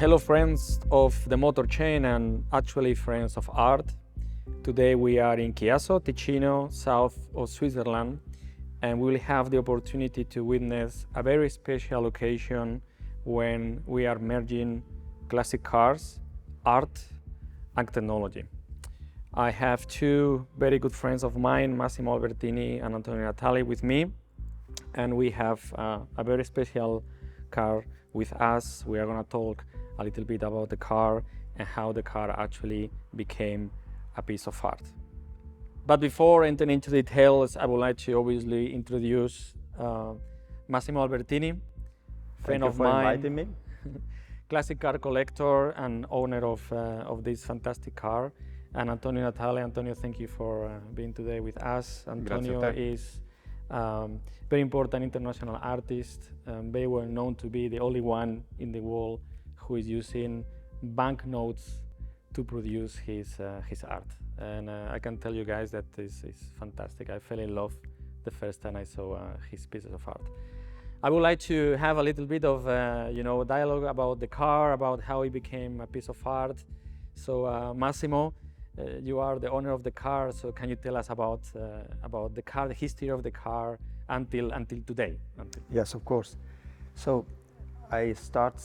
Hello friends of the motor chain and actually friends of art. Today we are in Chiasso, Ticino, south of Switzerland, and we will have the opportunity to witness a very special occasion when we are merging classic cars, art and technology. I have two very good friends of mine, Massimo Albertini and Antonio Natale with me, and we have a very special car with us. We are going to talk a little bit about the car and how the car actually became a piece of art. But before entering into details, I would like to obviously introduce Massimo Albertini, friend of mine, inviting me. classic car collector and owner of this fantastic car, and Antonio Natale. Antonio, thank you for being today with us. Antonio is very important international artist, very well known to be the only one in the world who is using banknotes to produce his art. And I can tell you guys that this is fantastic. I fell in love the first time I saw his pieces of art. I would like to have a little bit of dialogue about the car, about how it became a piece of art. So Massimo, you are the owner of the car, so can you tell us about the car, the history of the car until today? Yes, of course. So I start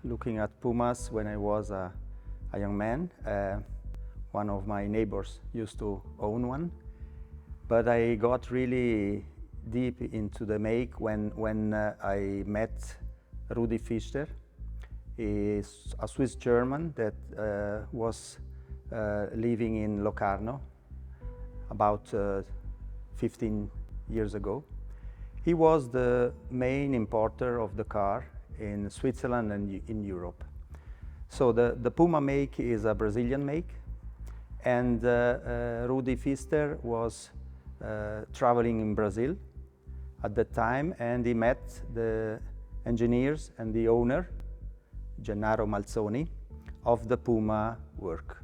looking at Pumas when I was a young man. One of my neighbors used to own one, but I got really deep into the make when I met Rudi Fischer. He's a Swiss German that was living in Locarno about 15 years ago. He was the main importer of the car in Switzerland and in Europe. So the Puma make is a Brazilian make, and Rudi Fischer was traveling in Brazil at that time, and he met the engineers and the owner, Gennaro Malzoni, of the Puma work.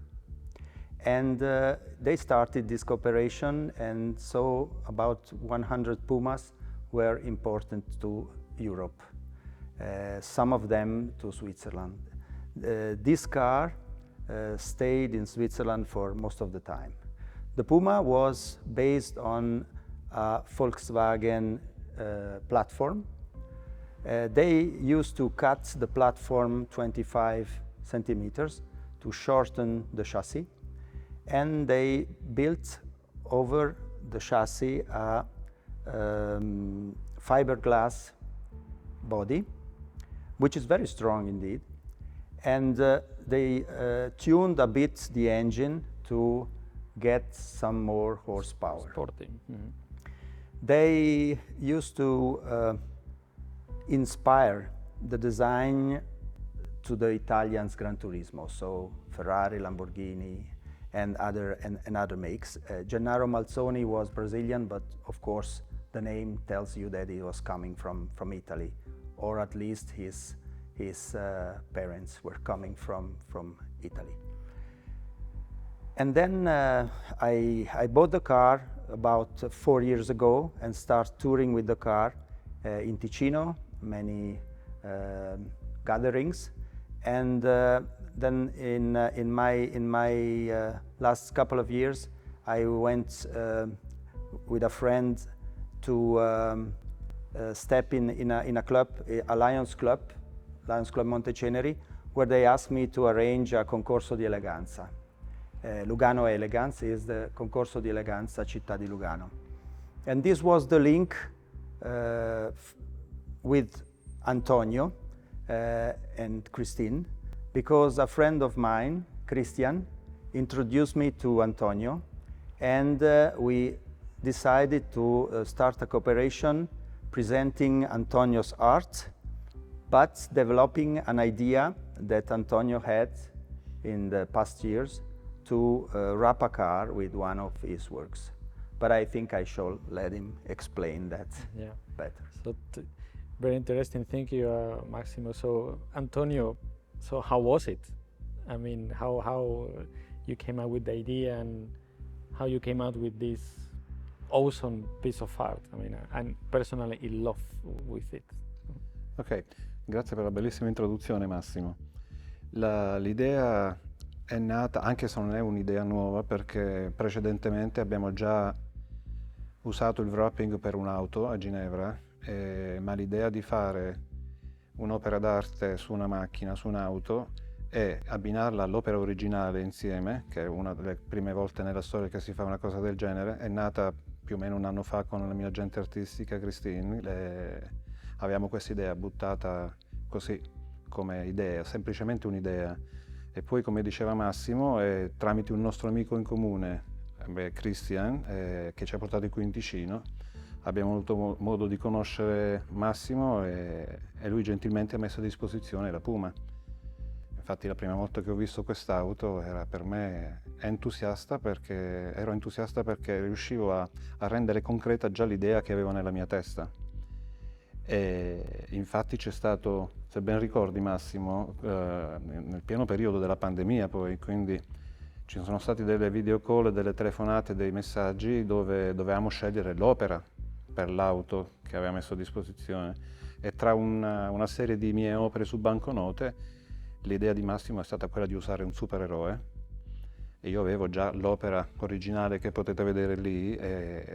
And they started this cooperation, and so about 100 Pumas were imported to Europe, some of them to Switzerland. This car stayed in Switzerland for most of the time. The Puma was based on a Volkswagen platform. They used to cut the platform 25 centimeters to shorten the chassis, and they built over the chassis a fiberglass body, which is very strong indeed, and they tuned a bit the engine to get some more horsepower. Sporting. Mm-hmm. They used to inspire the design to the Italians Gran Turismo, so Ferrari, Lamborghini, and other makes. Gennaro Malzoni was Brazilian, but of course the name tells you that he was coming from Italy, or at least his parents were coming from Italy. And then I bought the car about 4 years ago and started touring with the car in Ticino, many gatherings, and then in my last couple of years, I went with a friend to step in a club, a Lions Club Monteceneri, where they asked me to arrange a concorso di eleganza. Lugano Elegance is the concorso di eleganza città di Lugano. And this was the link with Antonio and Christine, because a friend of mine, Christian, introduced me to Antonio, and we decided to start a cooperation presenting Antonio's art, but developing an idea that Antonio had in the past years to wrap a car with one of his works. But I think I shall let him explain that better. So very interesting. Thank you, Massimo. So Antonio, so how was it? I mean, how you came up with the idea and how you came out with this awesome piece of art? I mean, I'm personally in love with it. Ok, grazie per la bellissima introduzione, Massimo. L'idea è nata, anche se non è un'idea nuova, perché precedentemente abbiamo già usato il wrapping per un'auto a Ginevra, ma l'idea di fare un'opera d'arte su una macchina, su un'auto, e abbinarla all'opera originale insieme, che è una delle prime volte nella storia che si fa una cosa del genere, è nata più o meno un anno fa con la mia agente artistica Christine. Avevamo questa idea buttata così come idea, semplicemente un'idea. E poi, come diceva Massimo, tramite un nostro amico in comune, Christian, che ci ha portati qui in Ticino, abbiamo avuto modo di conoscere Massimo e lui gentilmente ha messo a disposizione la Puma. Infatti la prima volta che ho visto quest'auto era per me ero entusiasta perché riuscivo a rendere concreta già l'idea che avevo nella mia testa. E infatti c'è stato, se ben ricordi Massimo, nel pieno periodo della pandemia poi, quindi ci sono stati delle video call, delle telefonate, dei messaggi dove dovevamo scegliere l'opera per l'auto che aveva messo a disposizione, e tra una serie di mie opere su banconote l'idea di Massimo è stata quella di usare un supereroe, e io avevo già l'opera originale che potete vedere lì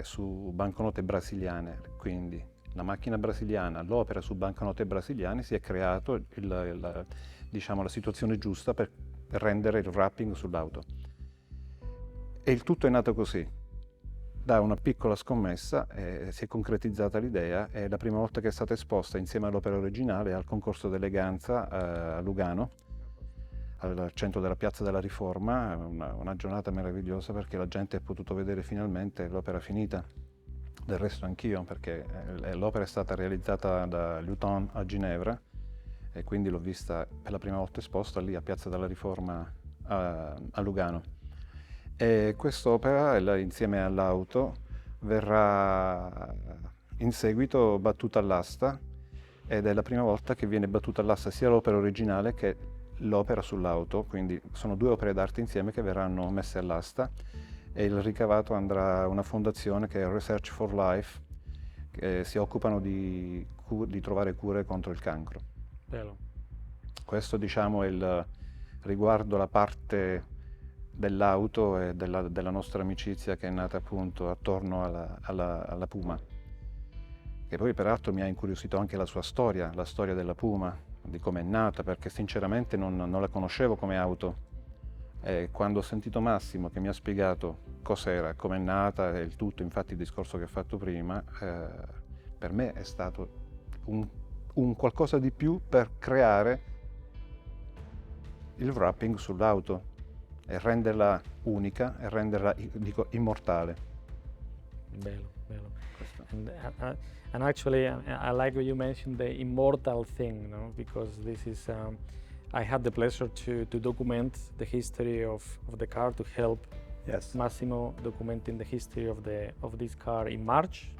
su banconote brasiliane, quindi la macchina brasiliana, l'opera su banconote brasiliane, si è creato diciamo, la situazione giusta per rendere il wrapping sull'auto. E il tutto è nato così, da una piccola scommessa, si è concretizzata l'idea, e la prima volta che è stata esposta insieme all'opera originale al concorso d'eleganza a Lugano, al centro della Piazza della Riforma, una giornata meravigliosa perché la gente ha potuto vedere finalmente l'opera finita. Del resto anch'io, perché l'opera è stata realizzata da Luton a Ginevra, e quindi l'ho vista per la prima volta esposta lì a Piazza della Riforma a Lugano. E quest'opera, insieme all'auto, verrà in seguito battuta all'asta, ed è la prima volta che viene battuta all'asta sia l'opera originale che l'opera sull'auto, quindi sono due opere d'arte insieme che verranno messe all'asta, e il ricavato andrà a una fondazione che è Research for Life, che si occupano di trovare cure contro il cancro. Bello. Questo, diciamo, è riguardo la parte dell'auto e della nostra amicizia che è nata appunto attorno alla Puma, che poi peraltro mi ha incuriosito anche la sua storia, la storia della Puma, di come è nata, perché sinceramente non la conoscevo come auto. E quando ho sentito Massimo che mi ha spiegato cos'era, come è nata e il tutto, infatti il discorso che ho fatto prima, per me è stato un qualcosa di più per creare il wrapping sull'auto e renderla unica e renderla, dico, immortale. Bello, bello. And actually, I like what you mentioned the immortal thing, no? Because this is, I had the pleasure to document the history of the car, to help Yes. Massimo documenting the history of this car in March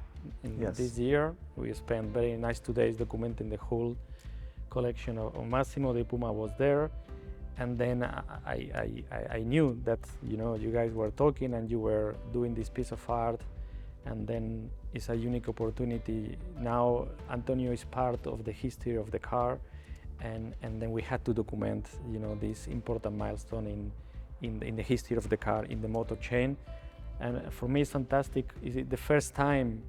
Yes. this year. We spent very nice 2 days documenting the whole collection of Massimo. The Puma was there, and then I knew that, you know, you guys were talking and you were doing this piece of art, and then it's a unique opportunity. Now Antonio is part of the history of the car, and then we had to document, you know, this important milestone in the history of the car, in the motor chain. And for me it's fantastic. It's the first time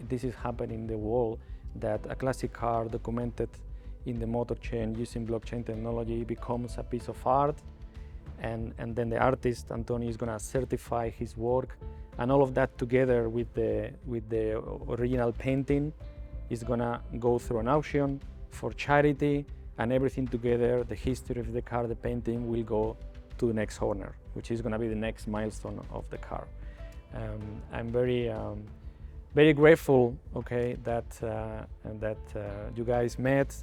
this is happening in the world, that a classic car documented in the motor chain using blockchain technology becomes a piece of art, and then the artist Antonio is gonna certify his work, and all of that together with the original painting is gonna go through an auction for charity, and everything together, the history of the car, the painting, will go to the next owner, which is gonna be the next milestone of the car. I'm very grateful, okay, that you guys met,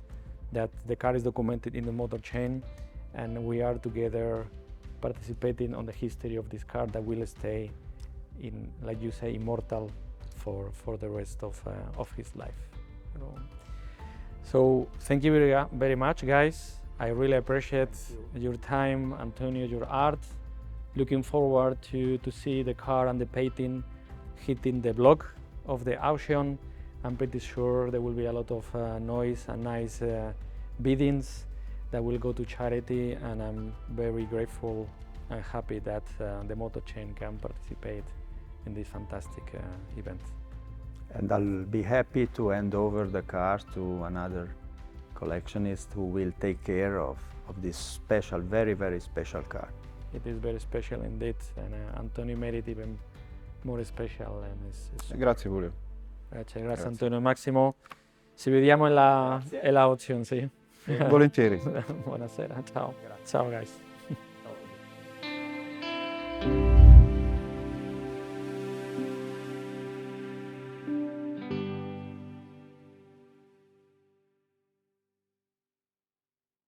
that the car is documented in the motor chain, and we are together participating on the history of this car that will stay in, like you say, immortal for the rest of his life. So thank you very much, guys. I really appreciate your time, Antonio, your art. Looking forward to see the car and the painting hitting the block of the auction. I'm pretty sure there will be a lot of noise and nice biddings, that will go to charity, and I'm very grateful and happy that the motor chain can participate in this fantastic event. And I'll be happy to hand over the car to another collectionist who will take care of this special, very, very special car. It is very special indeed, and Antonio made it even more special. And Grazie Julio. Grazie Antonio. Massimo, ci vediamo in la opzione, sì? Volentieri. Buonasera, ciao. Ciao guys.